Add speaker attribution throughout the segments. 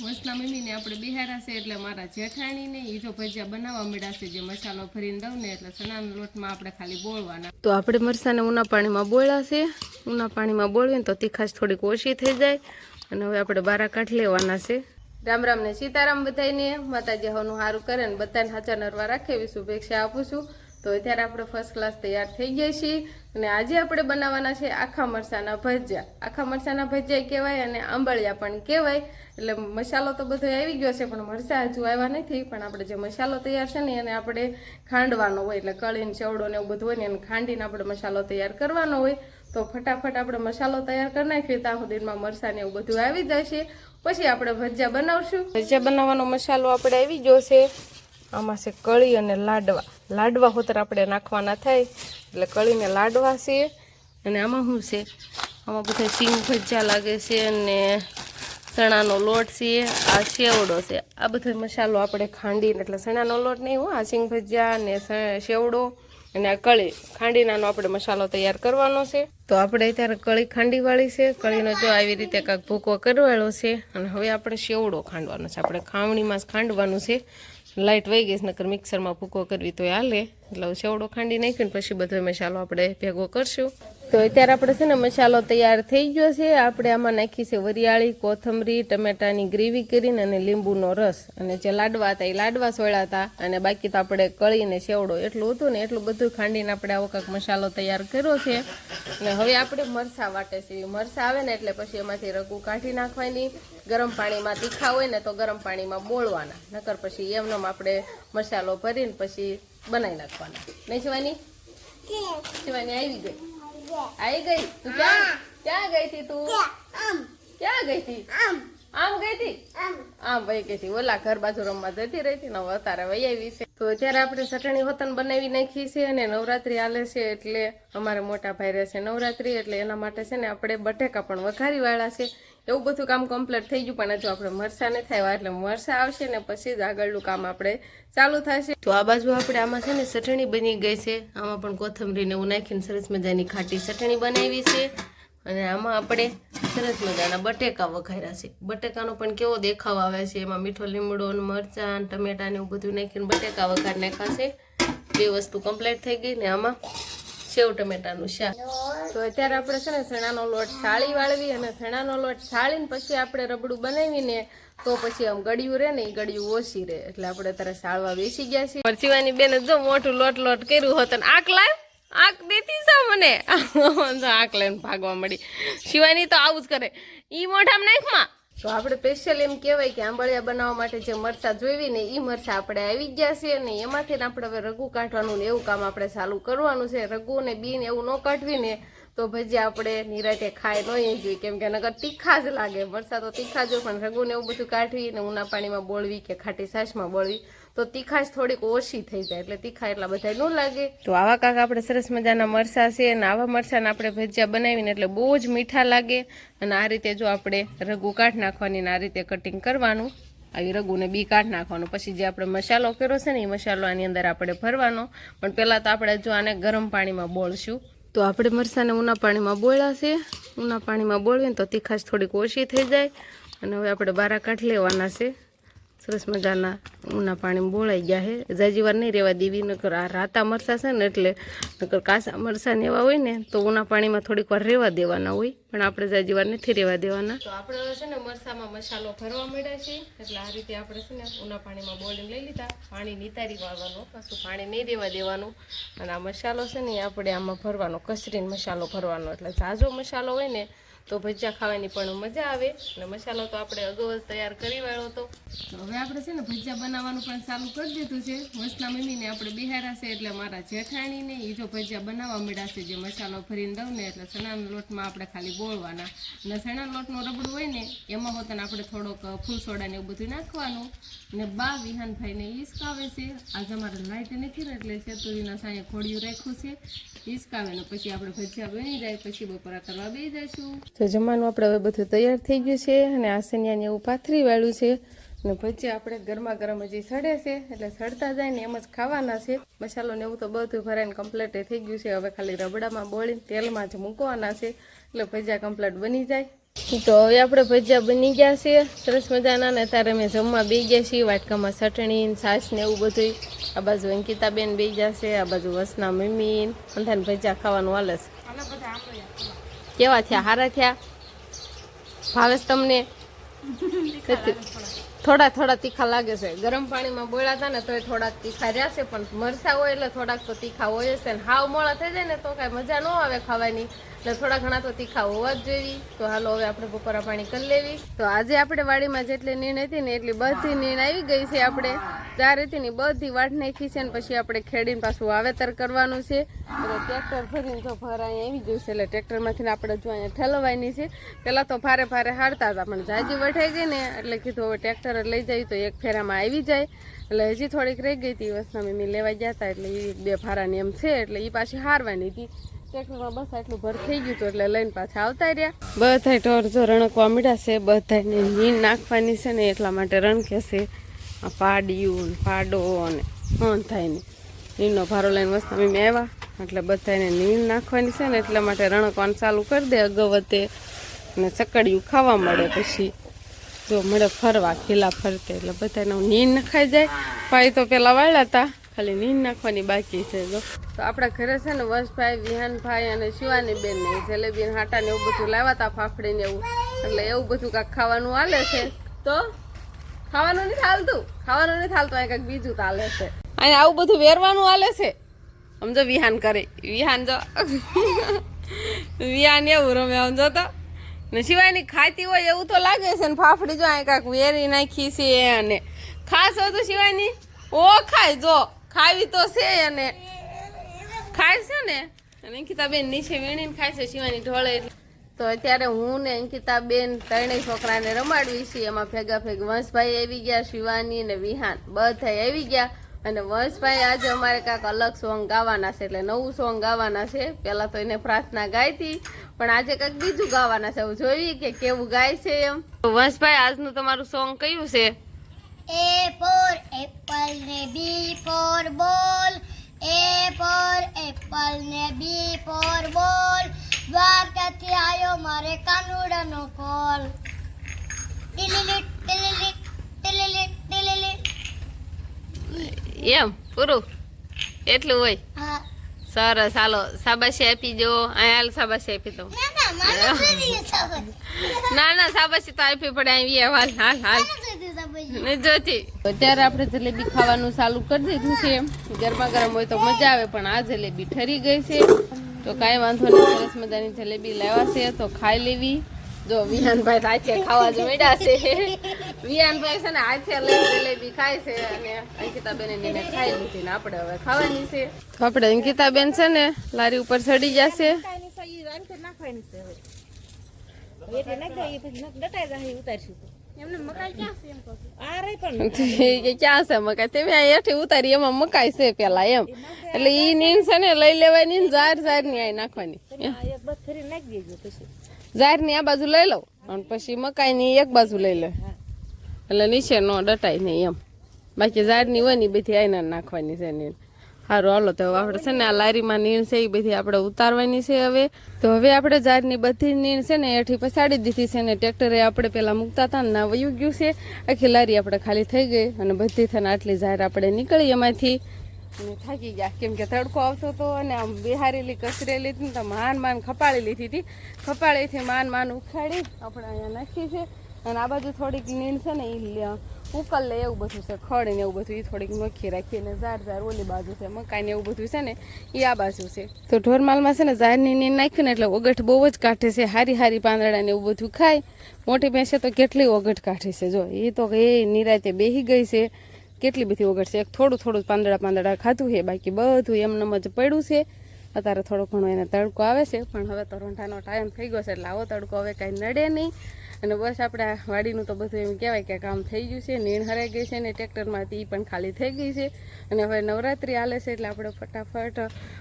Speaker 1: મસ્તના મમ્મીને આપણે બિહારા છે એટલે મારા જેઠાણીને એ જો ભજીયા બનાવવા મળ્યા છે જે મસાલો ભરીને દઉં ને એટલે ચણાના લોટમાં આપણે ખાલી બોળવાના. તો આપણે મરચાંને ઉના પાણીમાં બોળ્યા છે. ઉના પાણીમાં બોળવીને તો તીખાશ થોડીક ઓછી થઈ જાય અને હવે આપણે બારા કાઢી લેવાના છે. રામ રામ ને સીતારામ બધાને. માતાજી હવનું સારું કરે ને બધાને હાચા નરવા રાખે એવી શુભેચ્છા આપું છું. તો અત્યારે આપણે ફર્સ્ટ ક્લાસ તૈયાર થઈ ગયા છીએ અને આજે આપણે બનાવવાના છે આખા મરચાંના ભજીયા. આખા મરચાંના ભજીયા કહેવાય અને આંબળિયા પણ કહેવાય. એટલે મસાલો તો બધો આવી ગયો છે પણ મરચાં હજુ આવ્યા નથી. પણ આપણે જે મસાલો તૈયાર છે ને એને આપણે ખાંડવાનો હોય, એટલે કળીને ચેવડો ને એવું બધું હોય ને એને ખાંડીને આપણે મસાલો તૈયાર કરવાનો હોય. તો ફટાફટ આપણે મસાલો તૈયાર કરી નાખીએ ત્યાં સુધીમાં મરચાં ને એવું બધું આવી જશે. પછી આપણે ભજીયા બનાવશું. ભજીયા બનાવવાનો મસાલો આપણે આવી ગયો છે. આમાં છે કળી અને લાડવા. લાડવા હોતર આપણે નાખવાના થાય એટલે કળીને લાડવા છે. અને આમાં શું છે, આમાં બધા સિંગ ભજીયા લાગે છે અને ચણાનો લોટ છે, આ સેવડો છે. આ બધો મસાલો આપણે ખાંડીને, એટલે ચણાનો લોટ નહીં હો, આ સિંગ ભજીયા ને સેવડો અને આ કળી ખાંડીનાનો આપણે મસાલો તૈયાર કરવાનો છે. તો આપણે અત્યારે કળી ખાંડીવાળી છે. કળીનો જો આવી રીતે કાંઈક ભૂકો કરવાળો છે અને હવે આપણે સેવડો ખાંડવાનો છે. આપણે ખાવણીમાં જ ખાંડવાનું છે. લાઇટ વહી ગઈ નકર મિક્સરમાં ભૂકો કરવી તો હાલે. એટલે સેવડો ખાંડી નાખ્યો ને પછી બધો મસાલો આપણે ભેગો કરશું. તો અત્યારે આપણે છે ને મસાલો તૈયાર થઈ ગયો છે. આપણે આમાં નાખી છે વરિયાળી, કોથમરી, ટમેટાની ગ્રેવી કરીને અને લીંબુનો રસ. અને જે લાડવા હતા એ લાડવા સોળ્યા હતા અને બાકી તો આપણે કળીને સેવડો એટલું હતું ને એટલું બધું ખાંડીને આપણે આવો કાંઈક મસાલો તૈયાર કર્યો છે. અને હવે આપણે મરચાં વાટે છે. મરચાં આવે ને એટલે પછી એમાંથી રગું કાઢી નાખવાની. ગરમ પાણીમાં તીખા હોય ને તો ગરમ પાણીમાં બોળવાના, નકર પછી એમને આપણે મસાલો ભરીને પછી બનાવી નાખવાના. નહીં શિવાની? શિવાની આવી ગઈ? આવી ગઈ? તું ક્યાં ગઈ હતી? તું ક્યાં ગઈ હતી? આમ ગઈ હતી? આમ વહી ગઈ હતી. ઓલા ઘર બાજુ રમવા જતી રહી હતી ને હવે અત્યારે વહી આવી છે. તો અત્યારે આપણે ચટણી હોતન બનાવી નાખી છે અને નવરાત્રી હાલે છે એટલે અમારે મોટા ભાઈ રહે છે નવરાત્રી, એટલે એના માટે છે ને આપણે બટેકા પણ વઘારી વાળા છે. એવું બધું કામ કમ્પ્લીટ થઈ ગયું પણ જો આપણે મરચાં નહીં થાય એટલે મરચાં આવશે ને પછી જ આગળનું કામ આપણે ચાલુ થશે. તો આ બાજુ આપણે આમાં છે ને ચટણી બની ગઈ છે. આમાં પણ કોથમરીને એવું નાખીને સરસ મજાની ખાટી ચટણી બનાવી છે. અને આમાં આપણે સરસ મજાના બટેકા વઘાર્યા છે. બટેકાનો પણ કેવો દેખાવ આવે છે. એમાં મીઠો લીમડો, મરચાં, ટમેટા ને એવું બધું નાખીને બટેકા વઘાર નાખ્યા છે. બે વસ્તુ કમ્પ્લીટ થઈ ગઈ ને આમાં સેવ ટમેટાનું શાક. તો અત્યારે આપણે છે ને ચણાનો લોટ છાળી વાળવી અને ચણાનો લોટ છાળીને પછી આપણે રબડું બનાવીને તો પછી આમ ગળ્યું રહે ને એ ગળ્યું ઓછી રહે એટલે આપણે અત્યારે સાળવા બેસી ગયા છીએ. શિવાની બેને જો મોટું લોટ લોટ કર્યું હતું ને આંખ લાવ, આંખ દેતી સા મને આંખ લઈને ભાગવા મળી. શિવાની તો આવું જ કરે, ઈ મોઢામાં નાખમાં. તો આપણે સ્પેશિયલ એમ કહેવાય કે આંબળિયા બનાવવા માટે જે મરચાં જોઈવી ને એ મરચાં આપણે આવી ગયા છે અને એમાંથી આપણે હવે રગું કાઢવાનું ને એવું કામ આપણે ચાલુ કરવાનું છે. રગું ને બીન એવું ન કાઢવી ને તો ભજીયા આપણે નિરાતે ખાઈ ન જોઈએ, કેમ કે નગર તીખા જ લાગે. મરચાં તો તીખા જ, પણ રગું ને એવું બધું કાઢવી ને ઉના પાણીમાં બોળવી કે ખાટી છાશમાં બોળવી તો તીખાશ થોડીક ઓછી થઈ જાય, એટલે તીખા એટલા બધા ન લાગે. તો આવા કાંક આપણે સરસ મજાના મરચાં છે અને આવા મરચાંના આપણે ભજીયા બનાવીને એટલે બહુ જ મીઠા લાગે. અને આ રીતે જો આપણે રગું કાઢ નાખવાની ને આ રીતે કટિંગ કરવાનું, આવી રગુને બી કાઢ નાખવાનું. પછી જે આપણે મસાલો કર્યો છે ને એ મસાલો આની અંદર આપણે ભરવાનો. પણ પહેલાં તો આપણે જો આને ગરમ પાણીમાં બોળશું. તો આપણે મરચાંને ઉના પાણીમાં બોળ્યા છે. ઉના પાણીમાં બોળવીને તો તીખાશ થોડીક ઓછી થઈ જાય અને હવે આપણે બારા કાઢી લેવાના છે. સરસ મજાના ઉના પાણીમાં બોળાઈ ગયા છે. જાજી વાર નહીં રહેવા દેવી, નકર આ રાતા મરચાં છે ને એટલે નકર કાસા મરચાં એવા હોય ને તો ઉના પાણીમાં થોડીક વાર રહેવા દેવાના હોય, પણ આપણે જાજી વાર નથી રહેવા દેવાના. તો આપણે છે ને મરચાંમાં મસાલો ભરવા મળ્યા છે એટલે આ રીતે આપણે છે ને ઉના પાણીમાં બોળીને લઈ લીધા. પાણી નિતારી વાળવાનું, પાછું પાણી નહીં રહેવા દેવાનું. અને આ મસાલો છે ને આપણે આમાં ભરવાનો, કસરીને મસાલો ભરવાનો. એટલે ઝાઝો મસાલો હોય ને તો ભજીયા ખાવાની પણ મજા આવે. અને મસાલો તો આપણે અગાઉ જ તૈયાર કરી વાળો હતો. હવે આપણે છે ને ભજીયા બનાવવાનું પણ ચાલુ કરી દીધું છે. મસ્તના મમ્મીને આપણે બિહારા છે એટલે મારા જેઠાણીને એ જો ભજીયા બનાવવા મળ્યા છે. જે મસાલો ભરીને દઉં ને એટલે ચણાના લોટમાં આપણે ખાલી બોળવાના. અને ચણાના લોટનું રબડું હોય ને એમાં હોતને આપણે થોડોક ફૂલ સોડા ને એવું બધું નાખવાનું. અને બા વિહાનભાઈને ઈસકાવે છે. આજે અમારે લાઇટ નથી ને એટલે સેતુરીના સાંયે ખોડિયું રાખ્યું છે, ઈસકાવે ને પછી આપણે ભજીયા બની જાય પછી બપોરા કરવા બેસી જઈશું. તો જમવાનું આપણે હવે બધું તૈયાર થઈ ગયું છે અને આસનિયાને એવું પાથરી વાળ્યું છે. અને ભજીયા આપણે ગરમા ગરમ હજી સડે છે એટલે સડતા જાય ને એમ જ ખાવાના છે. મસાલો ને એવું તો બધું ભરાઈને કમ્પ્લીટ થઈ ગયું છે. હવે ખાલી રબડામાં બોળીને તેલમાં જ મૂકવાના છે એટલે ભજીયા કમ્પ્લીટ બની જાય. તો હવે આપણે ભજીયા બની ગયા છે સરસ મજાના ને ત્યારે અમે જમવા બેસી ગયા છીએ વાટકામાં ચટણી છાશ ને એવું બધું આ બાજુ અંકિતાબેન બેસી ગયા છે આ બાજુ વસના મમ્મી અંધાને ભજીયા ખાવાનું હાલે છે કેવા થયા હારા થયા ભાવે તમને થોડા થોડા તીખા લાગે છે ગરમ પાણીમાં બોળ્યા હતા ને તો થોડાક તીખા રહ્યા છે પણ મરસા હોય એટલે થોડાક તો તીખા હોય છે ને હાવ મોળા થઈ જાય ને તો કાંઈ મજા ન આવે ખાવાની એટલે થોડા ઘણા તો તીખા હોવા જ જોઈએ તો હાલો હવે આપણે બપોરા પાણી કરી લેવી તો આજે આપણે વાડીમાં જેટલી નીણ હતી ને એટલી બધી નીણ આવી ગઈ છે આપણે 4 હતી ને બધી વાટ નાખી છે ને પછી આપણે ખેડીને પાછું વાવેતર કરવાનું છે એટલે ટ્રેક્ટર ભરીને જો ભર અહીંયા આવી ગયું છે એટલે ટ્રેક્ટરમાંથી આપણે જો અહીંયા ઠેલવાની છે પહેલાં તો ભારે ભારે હારતા હતા પણ જાજી વઠાઈ ગઈ ને એટલે કીધું હવે ટ્રેક્ટર લઈ જાય તો એક ફેરામાં આવી જાય એટલે હજી થોડીક રહી ગઈ હતી વસના મમ્મી લેવા ગયા હતા એટલે એ 2 ફારાની એમ છે એટલે એ પાછી હારવાની હતી ટ્રેક્ટરમાં બસ આટલું ભર થઈ ગયું હતું એટલે લઈને પાછા આવતા રહ્યા બધા ઢોર જો રણકવા મીઠા છે બધાને નીણ નાખવાની છે ને એટલા માટે રણકે છે આ પાડિયું પાડો અને થાય ને નીણનો ભારો લઈને વસના મમ્મી આવ્યા એટલે બધાને નીણ નાખવાની છે ને એટલા માટે રણકવાનું ચાલુ કરી દે અગવતે અને ચકડિયું ખાવા મળે પછી જો મળે ફરવા ખીલા ફરતે એટલે બધાને નીણ નખાઈ જાય ભાઈ તો પેલા વાળ્યા હતા ખાલી નીણ નાખવાની બાકી છે જો તો આપણા ઘરે છે ને વંશભાઈ વિહાનભાઈ અને શિવાની બેન ને જલેબી હાટા ને એવું બધું લાવ્યા હતા ફાફડી ને એવું એટલે એવું બધું કાંઈક ખાવાનું હાલે છે તો ખાવાનું નથી હાલતું અહીં કાંઈક બીજું તો હાલે છે અહીંયા આવું બધું વેરવાનું હાલે છે સમજો વિહાન કરે વિહાન જો વિહાન એવું રમે સમજો તો ને શિવાયની ખાતી હોય એવું તો લાગે છે ને ફાફડી જો અહીં કાંઈક વેરી નાખી છે અને ખાસ હતું શિવાયની ઓ ખાય જો ખાવી તો છે અને ખાય છે ને અને અંકિતાબેન નીચે વીણીને ખાય છે શિવાની ઢોળે એટલે તો અત્યારે હું ને અંકિતાબેન 3 છોકરાને રમાડવી છીએ એમાં ભેગા વંશભાઈ આવી ગયા શિવાની ને વિહાન બધા આવી ગયા અને વંશભાઈ આજે અમારે કાંઈક અલગ સોંગ ગાવાના છે એટલે નવું સોંગ ગાવાના છે પહેલાં તો એને પ્રાર્થના ગાઈ હતી પણ આજે કંઈક બીજું ગાવાના છે એવું જોઈએ કે કેવું ગાય છે એમ વંશભાઈ આજનું તમારું સોંગ કયું છે
Speaker 2: A for apple ne B for ball. A for apple ne B for ball. દ્વારકાથી આયો મારે કાનુડાનો કોલ. ટીલીલીટ ટીલીલીટ ટીલીલીટ ટીલીલીટ.
Speaker 1: એમ પૂરું એટલું હોય
Speaker 2: હા
Speaker 1: સરસ હાલો શાબાશી આપી દો અહીંયા શાબાશી આપી દો ના શાબાશી તો આપી પડે અહીં હાલ નહીં જોતી અત્યારે આપણે જલેબી ખાવાનું ચાલુ કરી દીધું છે ગરમા ગરમ હોય તો મજા આવે પણ આ જલેબી ઠરી ગઈ છે તો કાંઈ વાંધો નહીં સરસ મજાની જલેબી લાવ્યા છે તો ખાઈ લેવી જો વિહાનભાઈ હાથે ખાવા જ મળ્યા છે વિહાનભાઈ છે ને હાથે લઈ જલેબી ખાય છે અને અંકિતાબેન એને ખાઈ લીધી ને આપણે હવે ખાવાની છે તો આપણે અંકિતાબેન છે ને લારી ઉપર ચડી જશે ક્યાં છે મકાઈ તમે હેઠી ઉતારી એમાં મકાઈ છે પેલા એમ એટલે ઈ નીણ છે ને લઈ લેવાની ને જાર ની આ નાખવાની જાર ની આ બાજુ લઈ લઉં અને પછી મકાઈ ની એક બાજુ લઈ લે એટલે નીચે નો ડટાય નહીં એમ બાકી જાર ની હોય ને બધી આઈના નાખવાની છે નીણ સારું હાલો તો આપણે છે ને આ લારીમાં નીણ છે એ બધી આપણે ઉતારવાની છે હવે તો હવે આપણે જારની બધી નીણ છે ને એઠી પછાડી દીધી છે ને ટ્રેક્ટરે આપણે પેલા મૂકતા હતા ને ના વયું ગયું છે આખી લારી આપણે ખાલી થઈ ગઈ અને બધી થઈને આટલી જાર આપણે નીકળી એમાંથી અને થાકી ગયા કેમ કે તડકો આવતો હતો અને આમ બિહારેલી કચરેલી હતી ને તો માન ખપાળી લીધી હતી ખપાળીથી માન ઉખાડી આપણે અહીંયા નાખી છે અને આ બાજુ થોડીક નીણ છે ને એ ઉકલ લે એવું બધું છે ખડ ને એવું બધું એ થોડીક નોખી રાખીને જાર ઓલી બાજુ છે મકાઈ ને એવું બધું છે ને એ આ બાજુ છે તો ઢોરમાલમાં છે ને જારની નીણ નાખ્યું ને એટલે ઓગઠ બહુ જ કાઢે છે હારી પાંદડા ને એવું બધું ખાય મોટી ભેંસે તો કેટલી ઓગઠ કાઢી છે જો એ તો એ નિરાતે બેહી ગઈ છે કેટલી બધી ઓગઠ છે એક થોડું પાંદડા ખાધું છે બાકી બધું એમનેમ જ પડ્યું છે અત્યારે થોડો ઘણો એને તડકો આવે છે પણ હવે તો રોંઢાનો ટાઈમ થઈ ગયો છે એટલે આવો તડકો હવે કાંઈ નડે નહીં અને બસ આપણે વાડીનું તો બધું એમ કહેવાય કે કામ થઈ ગયું છે નીણ હરાઈ ગઈ છે ને ટ્રેક્ટરમાંથી એ પણ ખાલી થઈ ગઈ છે અને હવે નવરાત્રિ હાલે છે એટલે આપણે ફટાફટ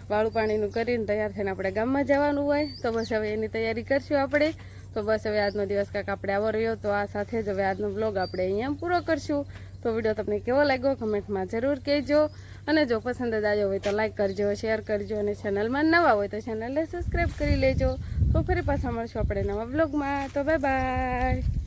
Speaker 1: વાળું પાણીનું કરીને તૈયાર થઈને આપણે ગામમાં જવાનું હોય તો બસ હવે એની તૈયારી કરશું આપણે તો બસ હવે આજનો દિવસ કાંઈક આપણે આવો રહ્યો તો આ સાથે જ હવે આજનો બ્લોગ આપણે અહીંયા પૂરો કરશું તો વિડીયો તમને કેવો લાગ્યો કમેન્ટમાં જરૂર કહેજો અને જો પસંદ જ આવ્યો હોય તો લાઈક કરજો, શેર કરજો અને ચેનલમાં નવા હોય તો ચેનલને સબસ્ક્રાઈબ કરી લેજો. તો ફરી પાછા મળશું આપણે નવા બ્લોગમાં. તો બાય બાય.